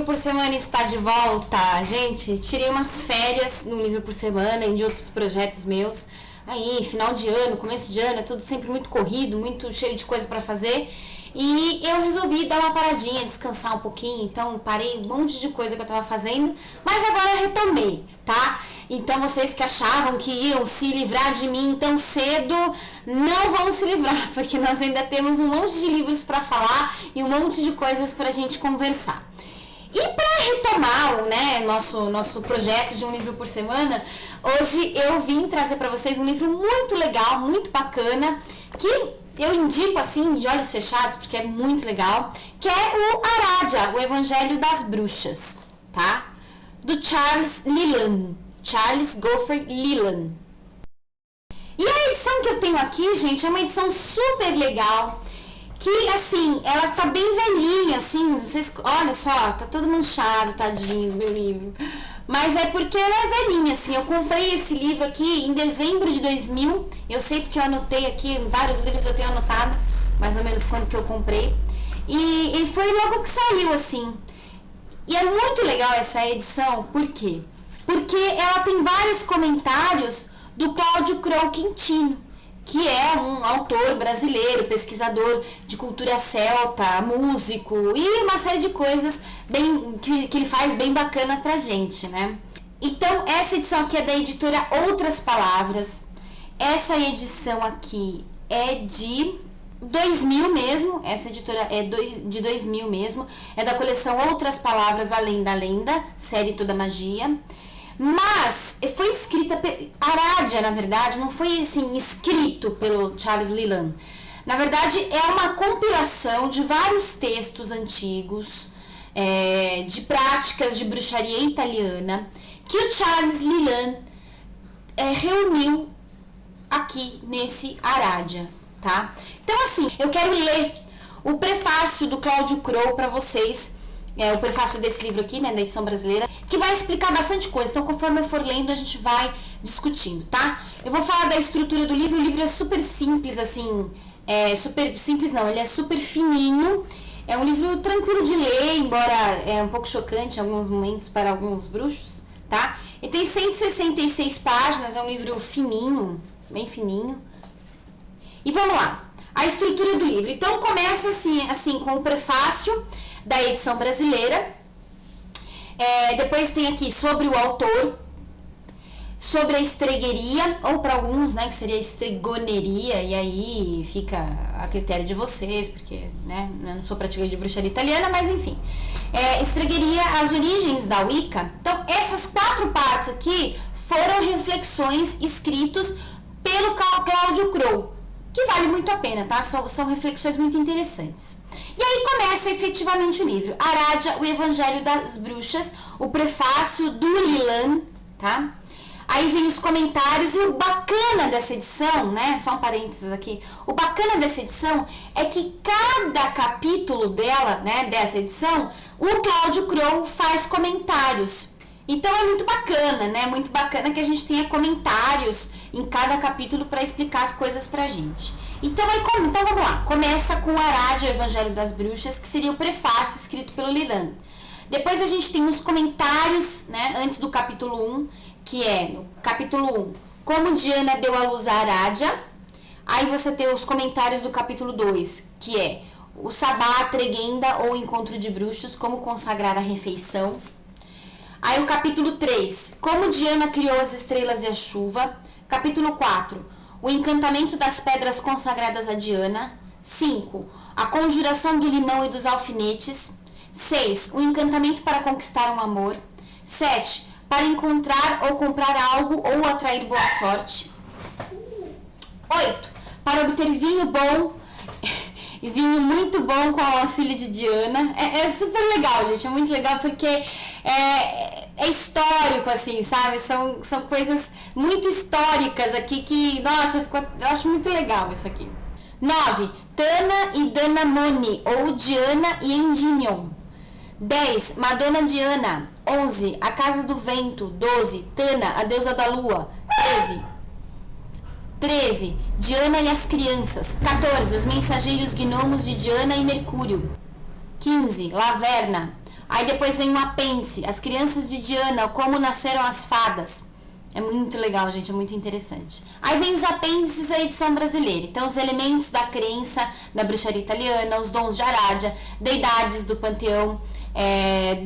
livro por semana está de volta. Gente, tirei umas férias no livro por semana e de outros projetos meus. Aí, final de ano, começo de ano, é tudo sempre muito corrido, muito cheio de coisa para fazer. E eu resolvi dar uma paradinha, descansar um pouquinho. Então, parei um monte de coisa que eu tava fazendo, mas agora eu retomei, tá? Então, vocês que achavam que iam se livrar de mim tão cedo, não vão se livrar, porque nós ainda temos um monte de livros para falar e um monte de coisas pra gente conversar. E para retomar, né, nosso projeto de um livro por semana, hoje eu vim trazer para vocês um livro muito legal, muito bacana, que eu indico assim, de olhos fechados, porque é muito legal, que é o Aradia, o Evangelho das Bruxas, tá? Do Charles Leland, Charles Godfrey Leland. E a edição que eu tenho aqui, gente, é uma edição super legal, que, assim, ela tá bem velhinha, assim, vocês, olha só, tá todo manchado, tadinho, meu livro. Mas é porque ela é velhinha, assim, eu comprei esse livro aqui em dezembro de 2000, eu sei porque eu anotei aqui, vários livros eu tenho anotado, mais ou menos quando que eu comprei, e foi logo que saiu, assim. E é muito legal essa edição, por quê? Porque ela tem vários comentários do Cláudio Crow Quintino, que é um autor brasileiro, pesquisador de cultura celta, músico e uma série de coisas bem, que ele faz bem bacana pra gente, né? Então, essa edição aqui é da editora Outras Palavras. Essa edição aqui é de 2000 mesmo, essa editora é de 2000 mesmo, é da coleção Outras Palavras Além da Lenda, série Toda Magia. Mas foi escrita, Aradia, na verdade, não foi assim escrito pelo Charles Leland. Na verdade, é uma compilação de vários textos antigos, de práticas de bruxaria italiana, que o Charles Leland reuniu aqui nesse Aradia, tá? Então, assim, eu quero ler o prefácio do Cláudio Crow para vocês, o prefácio desse livro aqui, né, da edição brasileira, que vai explicar bastante coisa. Então, conforme eu for lendo, a gente vai discutindo, tá? Eu vou falar da estrutura do livro. O livro é super simples, assim, super simples não, ele é super fininho. É um livro tranquilo de ler, embora é um pouco chocante em alguns momentos para alguns bruxos, tá? Ele tem 166 páginas, é um livro fininho, bem fininho. E vamos lá, a estrutura do livro. Então, começa assim com o prefácio da edição brasileira. Depois tem aqui sobre o autor, sobre a estregueria, ou para alguns, né, que seria estregoneria, e aí fica a critério de vocês, porque, né, eu não sou praticante de bruxaria italiana, mas enfim. Estregueria, as origens da Wicca. Então, essas 4 partes aqui foram reflexões escritas pelo Cláudio Crow, que vale muito a pena, tá? São reflexões muito interessantes. E aí começa efetivamente o livro. Aradia, o Evangelho das Bruxas, o prefácio do Leland, tá? Aí vem os comentários, e o bacana dessa edição, né? Só um parênteses aqui. O bacana dessa edição é que cada capítulo dela, né, dessa edição, o Cláudio Crow faz comentários. Então é muito bacana, né? Muito bacana que a gente tenha comentários em cada capítulo para explicar as coisas pra gente. Então vamos lá. Começa com Aradia, o Evangelho das Bruxas, que seria o prefácio escrito pelo Leland. Depois a gente tem os comentários, né, antes do capítulo 1, que é no capítulo 1, como Diana deu à luz a Aradia. Aí você tem os comentários do capítulo 2, que é o Sabá, Tregenda ou Encontro de Bruxos, como consagrar a refeição. Aí o capítulo 3, como Diana criou as estrelas e a chuva. Capítulo 4, o encantamento das pedras consagradas a Diana. 5, a conjuração do limão e dos alfinetes. 6, o encantamento para conquistar um amor. 7, para encontrar ou comprar algo ou atrair boa sorte. 8, para obter vinho bom, vinho muito bom com o auxílio de Diana. É super legal, gente, é muito legal porque é histórico, assim, sabe? São coisas muito históricas aqui que, nossa, eu acho muito legal isso aqui. 9, Tana e Danamoni, ou Diana e Endymion. 10, Madonna Diana. 11, a Casa do Vento. 12, Tana, a deusa da lua. 13, Diana e as crianças. 14, os mensageiros gnomos de Diana e Mercúrio. 15, Laverna. Aí depois vem um apêndice, As Crianças de Diana, Como Nasceram as Fadas. É muito legal, gente, é muito interessante. Aí vem os apêndices da edição brasileira. Então, os elementos da crença da bruxaria italiana, os dons de Aradia, deidades do panteão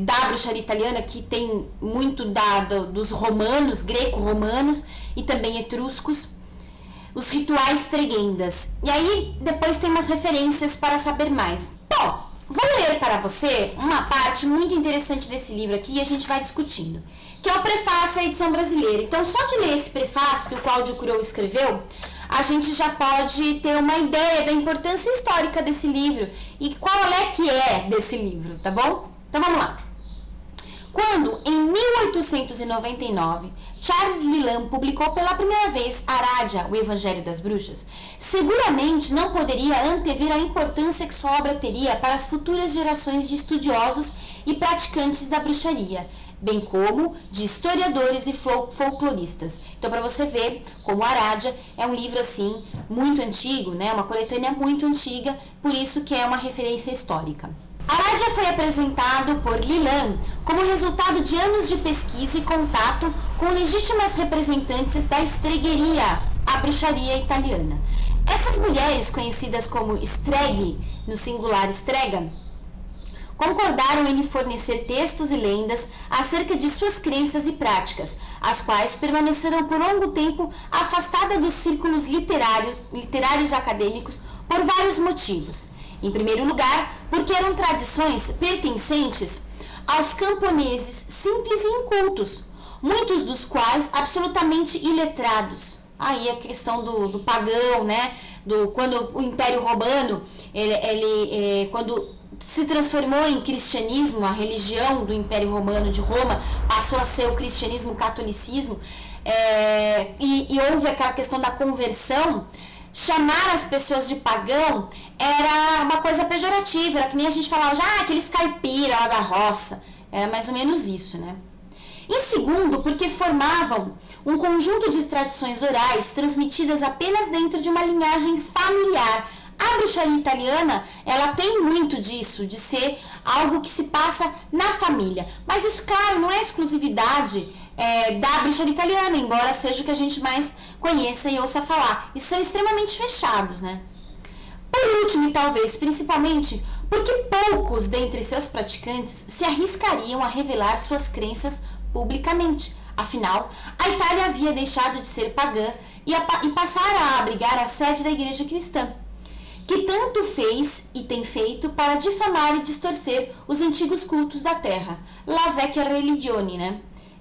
da bruxaria italiana, que tem muito dos romanos, greco-romanos e também etruscos. Os rituais tregendas. E aí, depois tem umas referências para saber mais. Bom, vou ler para você uma parte muito interessante desse livro aqui e a gente vai discutindo, que é o prefácio à edição brasileira. Então, só de ler esse prefácio que o Cláudio Cureau escreveu, a gente já pode ter uma ideia da importância histórica desse livro e qual é que é desse livro, tá bom? Então, vamos lá. Quando, em 1899, Charles Leland publicou pela primeira vez Aradia, o Evangelho das Bruxas, seguramente não poderia antever a importância que sua obra teria para as futuras gerações de estudiosos e praticantes da bruxaria, bem como de historiadores e folcloristas. Então, para você ver como Aradia é um livro assim muito antigo, né? Uma coletânea muito antiga, por isso que é uma referência histórica. Aradia foi apresentado por Leland como resultado de anos de pesquisa e contato com legítimas representantes da estregueria, a bruxaria italiana. Essas mulheres, conhecidas como streghe, no singular strega, concordaram em lhe fornecer textos e lendas acerca de suas crenças e práticas, as quais permaneceram por longo tempo afastadas dos círculos literários acadêmicos por vários motivos. Em primeiro lugar, porque eram tradições pertencentes aos camponeses simples e incultos, muitos dos quais absolutamente iletrados. Aí a questão do pagão, né? Quando o Império Romano, quando se transformou em cristianismo, a religião do Império Romano de Roma passou a ser o cristianismo, o catolicismo, e houve aquela questão da conversão. Chamar as pessoas de pagão era uma coisa pejorativa, era que nem a gente falava, aqueles caipira lá da roça, era mais ou menos isso, né? Em segundo, porque formavam um conjunto de tradições orais transmitidas apenas dentro de uma linhagem familiar. A bruxaria italiana, ela tem muito disso, de ser algo que se passa na família. Mas isso, claro, não é exclusividade da bruxaria italiana, embora seja o que a gente mais conheça e ouça falar. E são extremamente fechados, né? Por último, e talvez principalmente, porque poucos dentre seus praticantes se arriscariam a revelar suas crenças publicamente. Afinal, a Itália havia deixado de ser pagã e passara a abrigar a sede da igreja cristã, que tanto fez e tem feito para difamar e distorcer os antigos cultos da terra, la vecchia religione, né?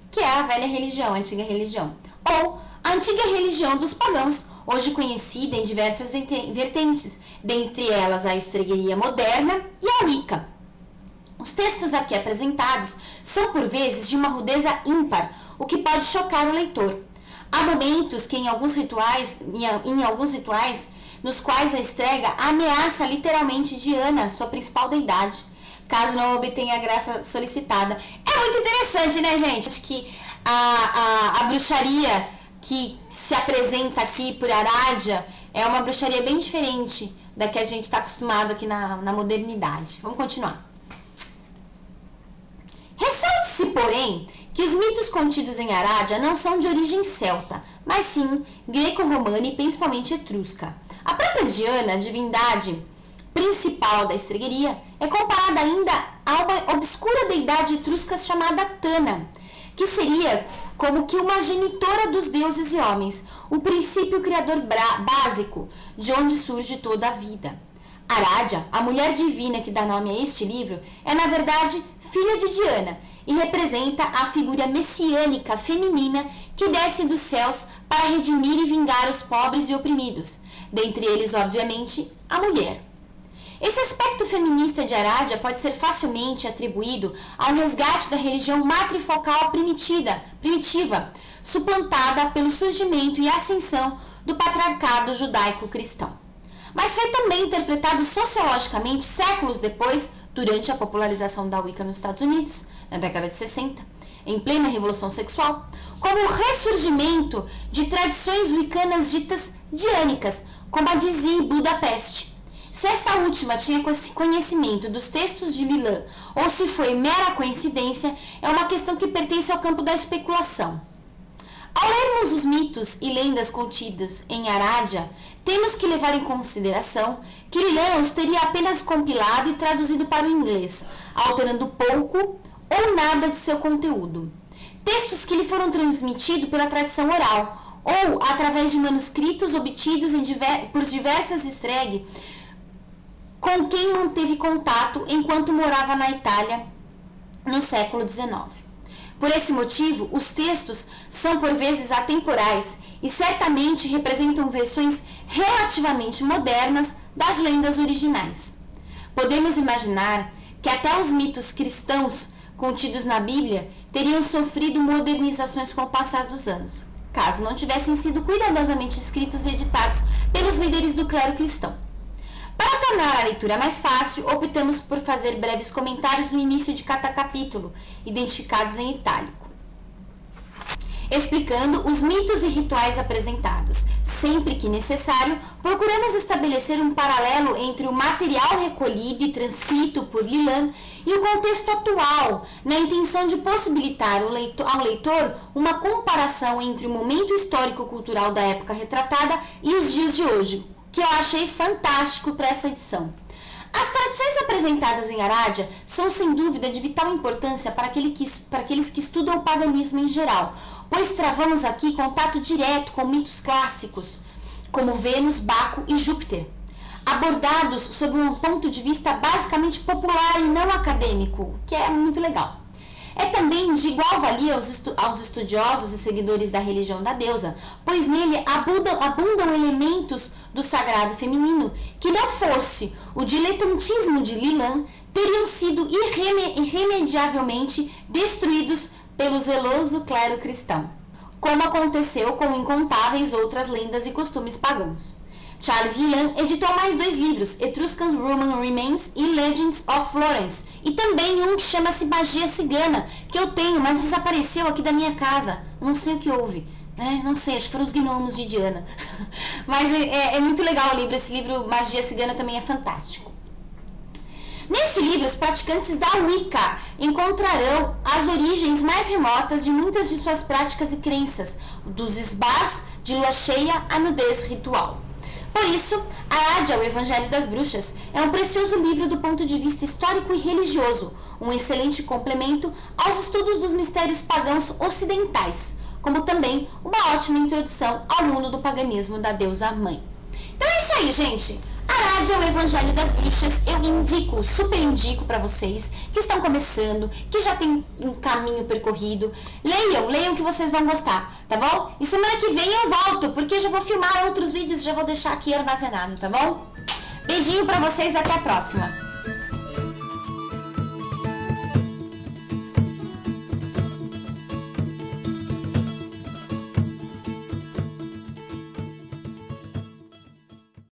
Que é a velha religião, a antiga religião, ou a antiga religião dos pagãos, hoje conhecida em diversas vertentes, dentre elas a estregueria moderna e a Wicca. Os textos aqui apresentados são por vezes de uma rudeza ímpar, o que pode chocar o leitor. Há momentos que em alguns rituais, nos quais a estrega ameaça literalmente Diana, sua principal deidade, caso não obtenha a graça solicitada. É muito interessante, né, gente? Acho que a bruxaria que se apresenta aqui por Aradia é uma bruxaria bem diferente da que a gente está acostumado aqui na modernidade. Vamos continuar. Ressalte-se, porém, que os mitos contidos em Aradia não são de origem celta, mas sim greco-romana e principalmente etrusca. A própria Diana, a divindade principal da estregueria, é comparada ainda a uma obscura deidade etrusca chamada Tana, que seria como que uma genitora dos deuses e homens, o princípio criador básico de onde surge toda a vida. Aradia, a mulher divina que dá nome a este livro, é na verdade filha de Diana e representa a figura messiânica feminina que desce dos céus para redimir e vingar os pobres e oprimidos, dentre eles, obviamente, a mulher. Esse aspecto feminista de Aradia pode ser facilmente atribuído ao resgate da religião matrifocal primitiva, suplantada pelo surgimento e ascensão do patriarcado judaico-cristão. Mas foi também interpretado sociologicamente séculos depois, durante a popularização da Wicca nos Estados Unidos, na década de 60, em plena revolução sexual, como o ressurgimento de tradições wiccanas ditas diânicas, como a de Budapeste, Se essa última tinha conhecimento dos textos de Lilan ou se foi mera coincidência, é uma questão que pertence ao campo da especulação. Ao lermos os mitos e lendas contidos em Arádia, temos que levar em consideração que Lilan os teria apenas compilado e traduzido para o inglês, alterando pouco ou nada de seu conteúdo. Textos que lhe foram transmitidos pela tradição oral ou através de manuscritos obtidos por diversas estregues com quem manteve contato enquanto morava na Itália no século XIX. Por esse motivo, os textos são por vezes atemporais e certamente representam versões relativamente modernas das lendas originais. Podemos imaginar que até os mitos cristãos contidos na Bíblia teriam sofrido modernizações com o passar dos anos, caso não tivessem sido cuidadosamente escritos e editados pelos líderes do clero cristão. Para tornar a leitura mais fácil, optamos por fazer breves comentários no início de cada capítulo, identificados em itálico, explicando os mitos e rituais apresentados. Sempre que necessário, procuramos estabelecer um paralelo entre o material recolhido e transcrito por Lilan e o contexto atual, na intenção de possibilitar ao leitor uma comparação entre o momento histórico-cultural da época retratada e os dias de hoje, que eu achei fantástico para essa edição. As tradições apresentadas em Arádia são sem dúvida de vital importância para aqueles que estudam o paganismo em geral, pois travamos aqui contato direto com mitos clássicos, como Vênus, Baco e Júpiter, abordados sob um ponto de vista basicamente popular e não acadêmico, que é muito legal. É também de igual valia aos estudiosos e seguidores da religião da deusa, pois nele abundam elementos do sagrado feminino que, não fosse o diletantismo de Lilan, teriam sido irremediavelmente destruídos pelo zeloso clero cristão, como aconteceu com incontáveis outras lendas e costumes pagãos. Charles Lilan editou mais 2 livros, Etruscan Roman Remains e Legends of Florence, e também um que chama-se Magia Cigana, que eu tenho, mas desapareceu aqui da minha casa. Não sei o que houve, né? Não sei, acho que foram os gnomos de Diana. Mas é muito legal o livro, esse livro Magia Cigana também é fantástico. Neste livro, os praticantes da Wicca encontrarão as origens mais remotas de muitas de suas práticas e crenças, dos sbás de lua cheia à nudez ritual. Por isso, Arádia, o Evangelho das Bruxas, é um precioso livro do ponto de vista histórico e religioso, um excelente complemento aos estudos dos mistérios pagãos ocidentais, como também uma ótima introdução ao mundo do paganismo da deusa mãe. Então é isso aí, gente! Arádia, o Evangelho das Bruxas, eu indico, super indico para vocês que estão começando, que já tem um caminho percorrido. Leiam que vocês vão gostar, tá bom? E semana que vem eu volto, porque eu já vou filmar outros vídeos, já vou deixar aqui armazenado, tá bom? Beijinho para vocês e até a próxima!